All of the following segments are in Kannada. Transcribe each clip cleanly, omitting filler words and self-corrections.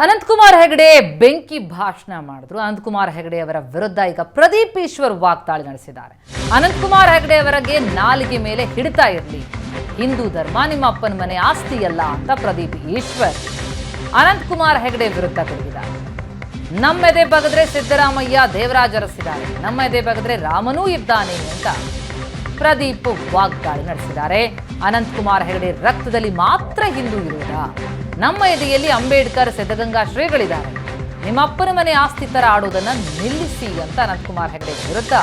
ಅನಂತಕುಮಾರ್ ಹೆಗಡೆ ಬೆಂಕಿ ಭಾಷಣ ಮಾಡಿದ್ರು. ಅನಂತಕುಮಾರ್ ಹೆಗಡೆ ಅವರ ವಿರುದ್ಧ ಈಗ ಪ್ರದೀಪ್ ಈಶ್ವರ್ ವಾಗ್ದಾಳಿ ನಡೆಸಿದ್ದಾರೆ. ಅನಂತಕುಮಾರ್ ಹೆಗಡೆ ಅವರಿಗೆ ನಾಲಿಗೆ ಮೇಲೆ ಹಿಡಿತಾ ಇರಲಿ, ಹಿಂದೂ ಧರ್ಮ ನಿಮ್ಮ ಅಪ್ಪನ ಮನೆ ಆಸ್ತಿಯಲ್ಲ ಅಂತ ಪ್ರದೀಪ್ ಈಶ್ವರ್ ಅನಂತಕುಮಾರ್ ಹೆಗಡೆ ವಿರುದ್ಧ ಕೂಗಿದ್ದಾರೆ. ನಮ್ಮೆದೆ ಬಗದ್ರೆ ಸಿದ್ದರಾಮಯ್ಯ ದೇವರಾಜ ಅರಸಿದ್ದಾರೆ, ನಮ್ಮ ಎದೆ ಬಗದ್ರೆ ರಾಮನೂ ಇದ್ದಾನೆ ಅಂತ ಪ್ರದೀಪ್ ವಾಗ್ದಾಳಿ ನಡೆಸಿದ್ದಾರೆ. ಅನಂತಕುಮಾರ್ ಹೆಗಡೆ ರಕ್ತದಲ್ಲಿ ಮಾತ್ರ ಹಿಂದೂ ಇರುವುದ, ನಮ್ಮ ಎದೆಯಲ್ಲಿ ಅಂಬೇಡ್ಕರ್ ಸಿದ್ಧಗಂಗಾ ಶ್ರೀಗಳಿದ್ದಾರೆ, ನಿಮ್ಮ ಅಪ್ಪನ ಮನೆ ಆಸ್ತಿ ತರ ಆಡೋದನ್ನ ನಿಲ್ಲಿಸಿ ಅಂತ ಅನಂತಕುಮಾರ್ ಹೆಗಡೆ ವಿರುದ್ಧ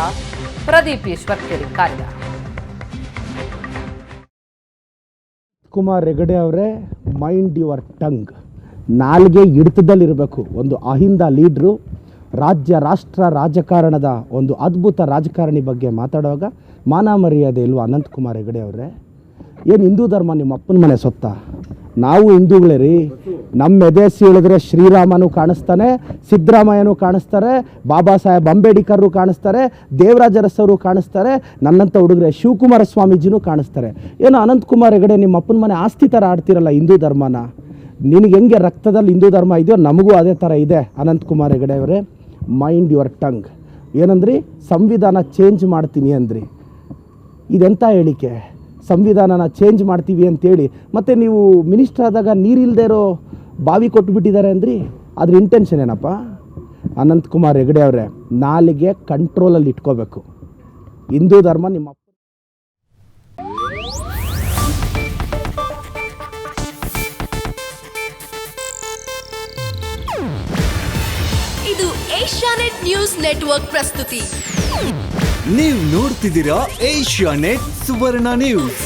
ಪ್ರದೀಪ್ ಈಶ್ವರ್ ಕಿಡಿಕಾರಿದ್ದಾರೆ. ಕುಮಾರ್ ಹೆಗಡೆ ಅವರೇ, ಮೈಂಡ್ ಯುವರ್ ಟಂಗ್, ನಾಲ್ಗೆ ಹಿಡಿತದಲ್ಲಿರಬೇಕು. ಒಂದು ಅಹಿಂದ ಲೀಡ್ರು, ರಾಜ್ಯ ರಾಷ್ಟ್ರ ರಾಜಕಾರಣದ ಒಂದು ಅದ್ಭುತ ರಾಜಕಾರಣಿ ಬಗ್ಗೆ ಮಾತಾಡುವಾಗ ಮಾನ ಮರ್ಯಾದೆ ಇಲ್ವಾ ಅನಂತಕುಮಾರ್ ಹೆಗಡೆ ಅವರೇ? ಏನು ಹಿಂದೂ ಧರ್ಮ ನಿಮ್ಮ ಅಪ್ಪನ ಮನೆ ಸೊತ್ತ? ನಾವು ಹಿಂದೂಗಳೇ ರೀ. ನಮ್ಮ ಎದೆ ಸೀಳಿದ್ರೆ ಶ್ರೀರಾಮನೂ ಕಾಣಿಸ್ತಾನೆ, ಸಿದ್ದರಾಮಯ್ಯನೂ ಕಾಣಿಸ್ತಾರೆ, ಬಾಬಾ ಸಾಹೇಬ್ ಅಂಬೇಡ್ಕರ್ರು ಕಾಣಿಸ್ತಾರೆ, ದೇವರಾಜ ಅರಸರು ಕಾಣಿಸ್ತಾರೆ, ನನ್ನಂಥ ಹುಡುಗರೆ ಶಿವಕುಮಾರ ಸ್ವಾಮೀಜಿನೂ ಕಾಣಿಸ್ತಾರೆ. ಏನೋ ಅನಂತಕುಮಾರ್ ಹೆಗಡೆ ನಿಮ್ಮ ಅಪ್ಪನ ಮನೆ ಆಸ್ತಿ ಥರ ಆಡ್ತಿರಲ್ಲ ಹಿಂದೂ ಧರ್ಮನ. ನಿನಗೆ ಹೆಂಗೆ ರಕ್ತದಲ್ಲಿ ಹಿಂದೂ ಧರ್ಮ ಇದೆಯೋ ನಮಗೂ ಅದೇ ಥರ ಇದೆ. ಅನಂತಕುಮಾರ್ ಹೆಗಡೆ ಅವರೇ, ಮೈಂಡ್ ಯುವರ್ ಟಂಗ್. ಏನಂದ್ರಿ? ಸಂವಿಧಾನ ಚೇಂಜ್ ಮಾಡ್ತೀನಿ ಅಂದ್ರಿ. ಇದೆಂಥ ಹೇಳಿಕೆ? ಸಂವಿಧಾನನ ಚೇಂಜ್ ಮಾಡ್ತೀವಿ ಅಂತೇಳಿ ಮತ್ತು ನೀವು ಮಿನಿಸ್ಟರ್ ಆದಾಗ ನೀರಿಲ್ಲದೆ ಇರೋ ಬಾವಿ ಕೊಟ್ಬಿಟ್ಟಿದ್ದಾರೆ ಅಂದ್ರಿ. ಅದ್ರ ಇಂಟೆನ್ಷನ್ ಏನಪ್ಪ? ಅನಂತಕುಮಾರ್ ಹೆಗಡೆ ಅವರೇ, ನಾಲಿಗೆ ಕಂಟ್ರೋಲಲ್ಲಿ ಇಟ್ಕೋಬೇಕು. ಹಿಂದೂ ಧರ್ಮ ನಿಮ್ಮ ಇದು ಏಷ್ಯಾನೆಟ್ ನ್ಯೂಸ್ ನೆಟ್ವರ್ಕ್ ಪ್ರಸ್ತುತಿ. ನೀವು ನೋಡ್ತಿದ್ದೀರಾ ಏಷ್ಯಾನೆಟ್ ಸುವರ್ಣ ನ್ಯೂಸ್.